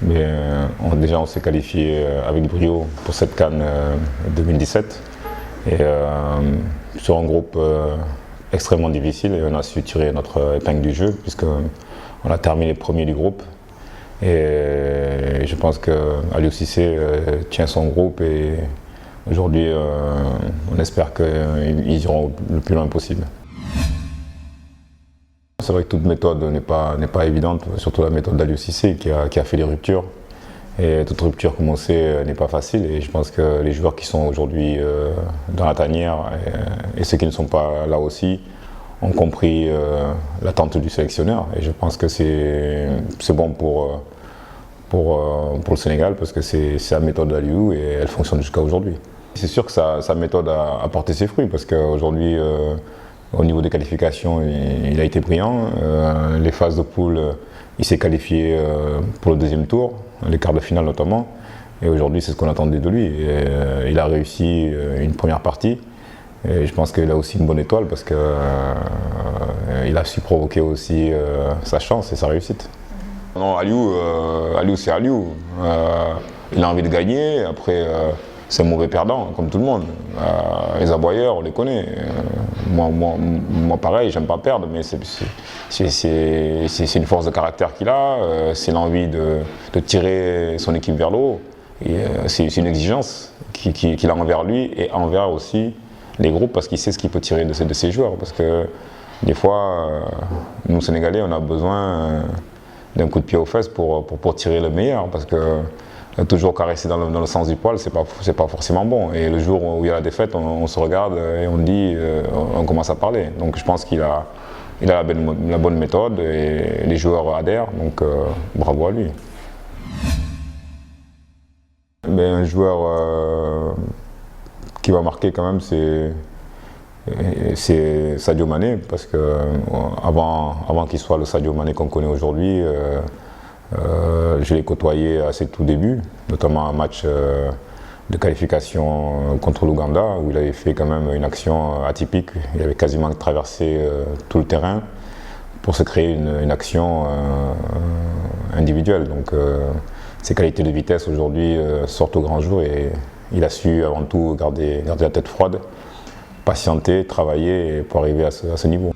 Mais déjà on s'est qualifié avec brio pour cette CAN 2017. Et sur un groupe extrêmement difficile, et on a su tirer notre épingle du jeu puisqu'on a terminé premier du groupe. Et je pense que Aliou Cissé tient son groupe et aujourd'hui on espère qu'ils iront le plus loin possible. C'est vrai que toute méthode n'est pas évidente, surtout la méthode d'Aliou Cissé qui a fait des ruptures. Et toute rupture, comme on sait, n'est pas facile. Et je pense que les joueurs qui sont aujourd'hui dans la tanière et ceux qui ne sont pas là aussi ont compris l'attente du sélectionneur. Et je pense que c'est bon pour le Sénégal parce que c'est la méthode d'Aliou et elle fonctionne jusqu'à aujourd'hui. C'est sûr que sa méthode a porté ses fruits parce qu'aujourd'hui, au niveau des qualifications, il a été brillant. Les phases de poule, il s'est qualifié pour le deuxième tour, les quarts de finale notamment. Et aujourd'hui, c'est ce qu'on attendait de lui. Et, il a réussi une première partie. Et je pense qu'il a aussi une bonne étoile parce qu'il a su provoquer aussi sa chance et sa réussite. Non, Aliou c'est Aliou. Il a envie de gagner. Après, c'est un mauvais perdant, comme tout le monde. Les aboyeurs, on les connaît. Moi pareil, j'aime pas perdre, mais c'est une force de caractère qu'il a. C'est l'envie de tirer son équipe vers le haut. C'est une exigence qu'il a envers lui et envers aussi les groupes parce qu'il sait ce qu'il peut tirer de ses joueurs. Parce que des fois, nous Sénégalais, on a besoin d'un coup de pied aux fesses pour tirer le meilleur. Parce que toujours caresser dans le sens du poil, c'est pas forcément bon. Et le jour où il y a la défaite, on se regarde et on dit, on commence à parler. Donc je pense qu'il a la bonne méthode et les joueurs adhèrent. Donc bravo à lui. Mais un joueur qui va marquer quand même, c'est Sadio Mané, parce que avant qu'il soit le Sadio Mané qu'on connaît aujourd'hui, je l'ai côtoyé à ses tout débuts, notamment un match de qualification contre l'Ouganda, où il avait fait quand même une action atypique. Il avait quasiment traversé tout le terrain pour se créer une action individuelle. Donc ses qualités de vitesse aujourd'hui sortent au grand jour et il a su avant tout garder la tête froide, patienter, travailler pour arriver à ce niveau.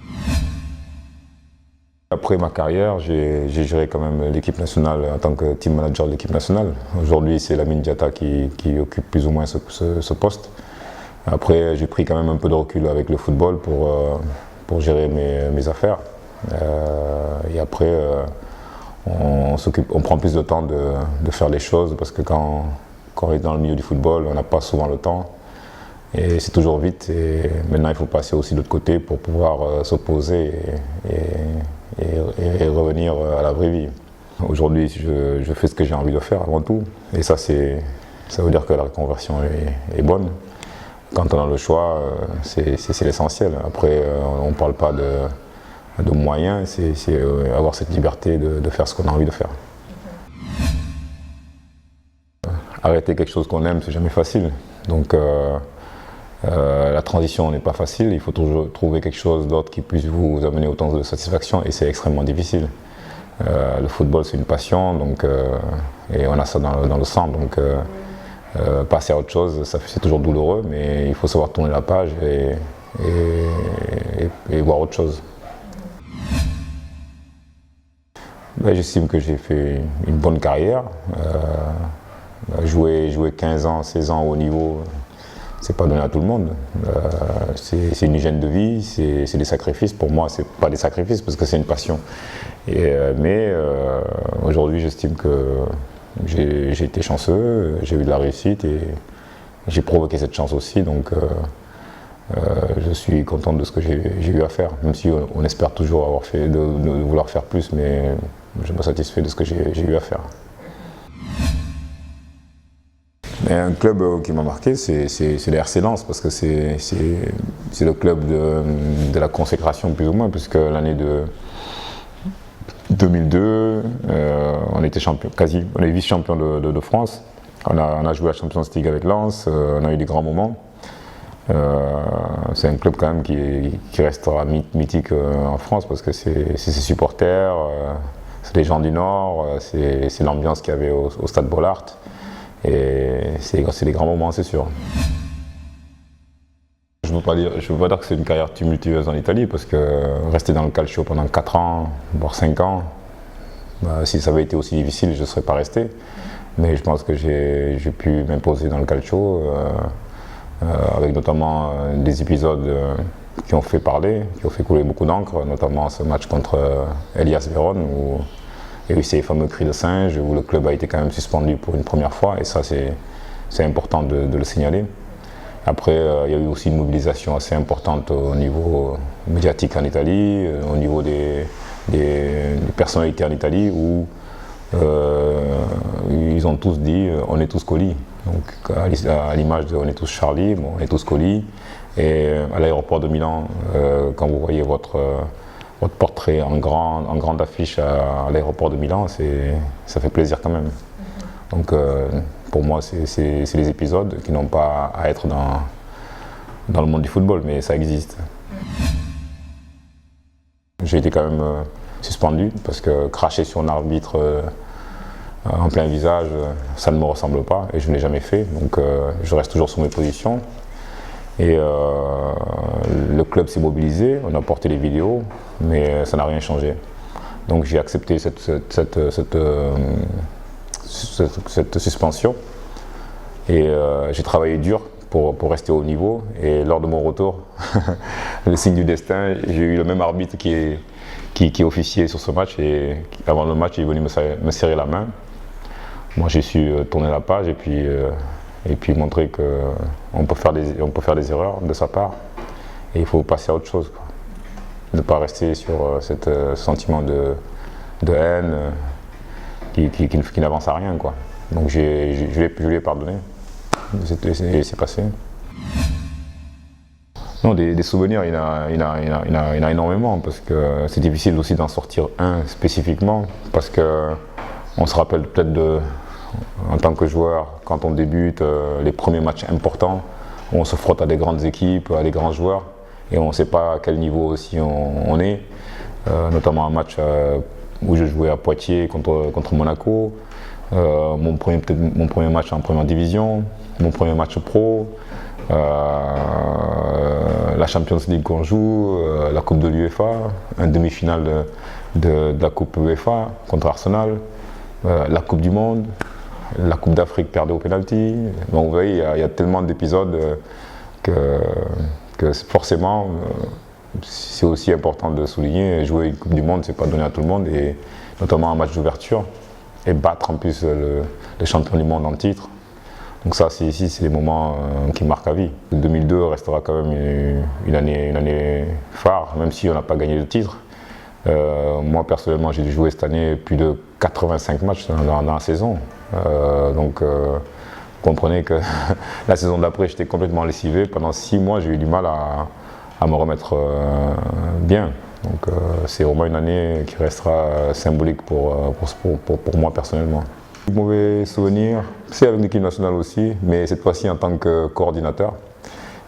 Après ma carrière, j'ai géré quand même l'équipe nationale en tant que team manager de l'équipe nationale. Aujourd'hui, c'est Lamine Diatta qui occupe plus ou moins ce poste. Après, j'ai pris quand même un peu de recul avec le football pour gérer mes affaires. Et après, on prend plus de temps de faire les choses parce que quand on est dans le milieu du football, on n'a pas souvent le temps. Et c'est toujours vite. Et maintenant, il faut passer aussi de l'autre côté pour pouvoir s'opposer et revenir à la vraie vie. Aujourd'hui, je fais ce que j'ai envie de faire avant tout. Et ça veut dire que la reconversion est bonne. Quand on a le choix, c'est l'essentiel. Après, on ne parle pas de moyens, c'est avoir cette liberté de faire ce qu'on a envie de faire. Arrêter quelque chose qu'on aime, c'est jamais facile. Donc la transition n'est pas facile, il faut toujours trouver quelque chose d'autre qui puisse vous amener autant de satisfaction et c'est extrêmement difficile. Le football c'est une passion donc, et on a ça dans le sang, donc passer à autre chose c'est toujours douloureux mais il faut savoir tourner la page et voir autre chose. Ben, j'estime que j'ai fait une bonne carrière. Jouer 15 ans, 16 ans au haut niveau, c'est pas donné à tout le monde. C'est une hygiène de vie, c'est des sacrifices. Pour moi, c'est pas des sacrifices parce que c'est une passion. Mais aujourd'hui, j'estime que j'ai été chanceux, j'ai eu de la réussite et j'ai provoqué cette chance aussi. Donc, je suis content de ce que j'ai eu à faire. Même si on espère toujours de vouloir faire plus, mais je me satisfais de ce que j'ai eu à faire. Mais un club qui m'a marqué, c'est le RC Lens, parce que c'est le club de la consécration plus ou moins, puisque l'année de 2002, on était on est vice-champion de France. On a joué à la Champions League avec Lens, on a eu des grands moments. C'est un club quand même qui restera mythique en France, parce que c'est ses supporters, c'est les gens du Nord, c'est l'ambiance qu'il y avait au stade Bollaert. Et c'est des grands moments, c'est sûr. Je ne veux pas dire que c'est une carrière tumultueuse en Italie, parce que rester dans le calcio pendant 4 ans, voire 5 ans, bah, si ça avait été aussi difficile, je ne serais pas resté. Mais je pense que j'ai pu m'imposer dans le calcio, avec notamment des épisodes qui ont fait parler, qui ont fait couler beaucoup d'encre, notamment ce match contre Hellas Vérone, où il y a eu ces fameux cris de singe, où le club a été quand même suspendu pour une première fois, et ça c'est important de le signaler. Après, il y a eu aussi une mobilisation assez importante au niveau médiatique en Italie, au niveau des personnalités en Italie, où ils ont tous dit on est tous colis. Donc à l'image de on est tous Charlie, bon, on est tous colis. Et à l'aéroport de Milan, quand vous voyez votre portrait en grande affiche à l'aéroport de Milan, ça fait plaisir quand même. Donc pour moi, c'est les épisodes qui n'ont pas à être dans le monde du football, mais ça existe. J'ai été quand même suspendu parce que cracher sur un arbitre en plein visage, ça ne me ressemble pas et je ne l'ai jamais fait. Donc je reste toujours sur mes positions. Et le club s'est mobilisé, on a porté les vidéos, mais ça n'a rien changé. Donc j'ai accepté cette suspension et j'ai travaillé dur pour rester au niveau, et lors de mon retour, le signe du destin, j'ai eu le même arbitre qui officiait sur ce match, et avant le match il est venu me serrer la main. Moi j'ai su tourner la page et puis montrer qu'on peut faire des erreurs de sa part et il faut passer à autre chose, quoi. Ne pas rester sur ce sentiment de haine qui n'avance à rien, quoi. Donc je lui ai pardonné, c'est passé. Non, des souvenirs, il y en a énormément, parce que c'est difficile aussi d'en sortir un spécifiquement, parce qu'on se rappelle peut-être en tant que joueur, quand on débute, les premiers matchs importants, où on se frotte à des grandes équipes, à des grands joueurs, et on ne sait pas à quel niveau aussi on est, notamment un match où je jouais à Poitiers contre Monaco, mon premier match en première division, mon premier match pro, la Champions League qu'on joue, la Coupe de l'UEFA, une demi-finale de la Coupe UEFA contre Arsenal, la Coupe du Monde, la Coupe d'Afrique perdue au penalty. Donc vous voyez, il y a tellement d'épisodes que forcément, c'est aussi important de souligner. Jouer une Coupe du Monde, c'est pas donné à tout le monde, et notamment un match d'ouverture, et battre en plus le champion du monde en titre. Donc ça, c'est des moments qui marquent à vie. 2002 restera quand même une année phare, même si on n'a pas gagné de titre. Moi personnellement, j'ai joué cette année plus de 85 matchs dans la saison. Donc vous comprenez que la saison d'après, j'étais complètement lessivé. Pendant 6 mois, j'ai eu du mal à me remettre bien. Donc c'est vraiment une année qui restera symbolique pour moi personnellement. Mauvais souvenir, c'est avec l'équipe nationale aussi, mais cette fois-ci en tant que coordinateur.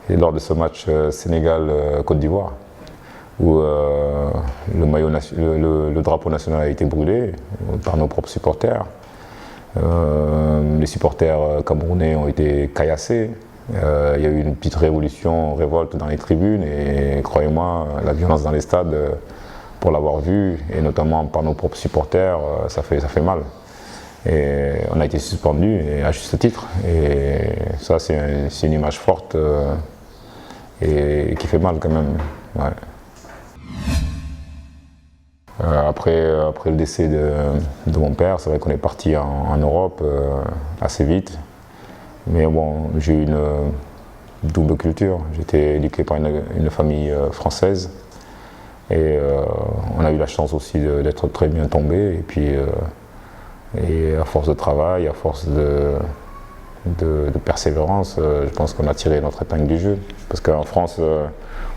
Et lors de ce match Sénégal-Côte d'Ivoire, où le drapeau national a été brûlé par nos propres supporters. Les supporters camerounais ont été caillassés. Il y a eu une petite révolte dans les tribunes, et croyez-moi, la violence dans les stades, pour l'avoir vu, et notamment par nos propres supporters, ça fait mal. Et on a été suspendu, et à juste titre. Et ça, c'est une image forte et qui fait mal quand même. Ouais. Après le décès de mon père, c'est vrai qu'on est parti en Europe assez vite. Mais bon, j'ai eu une double culture. J'étais éduqué par une famille française. Et on a eu la chance aussi d'être très bien tombé. Et puis, à force de travail, à force de persévérance, je pense qu'on a tiré notre épingle du jeu. Parce qu'en France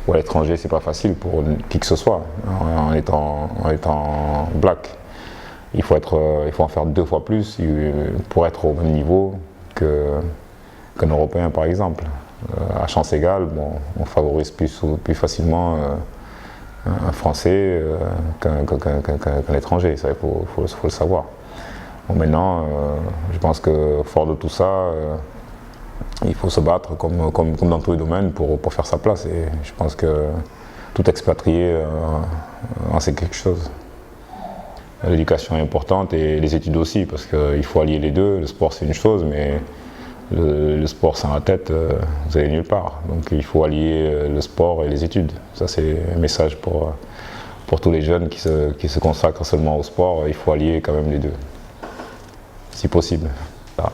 ou à l'étranger, c'est pas facile pour qui que ce soit, en étant black. Il faut en faire 2 fois plus pour être au même niveau qu'un Européen, par exemple. À chance égale, bon, on favorise plus facilement un Français qu'un étranger, ça il faut le savoir. Bon, maintenant, je pense que fort de tout ça, il faut se battre comme dans tous les domaines pour faire sa place. Et je pense que tout expatrié en sait quelque chose. L'éducation est importante et les études aussi, parce qu'il faut allier les deux. Le sport c'est une chose, mais le sport sans la tête, vous allez nulle part. Donc il faut allier le sport et les études. Ça c'est un message pour tous les jeunes qui se consacrent seulement au sport. Il faut allier quand même les deux, si possible. Ah.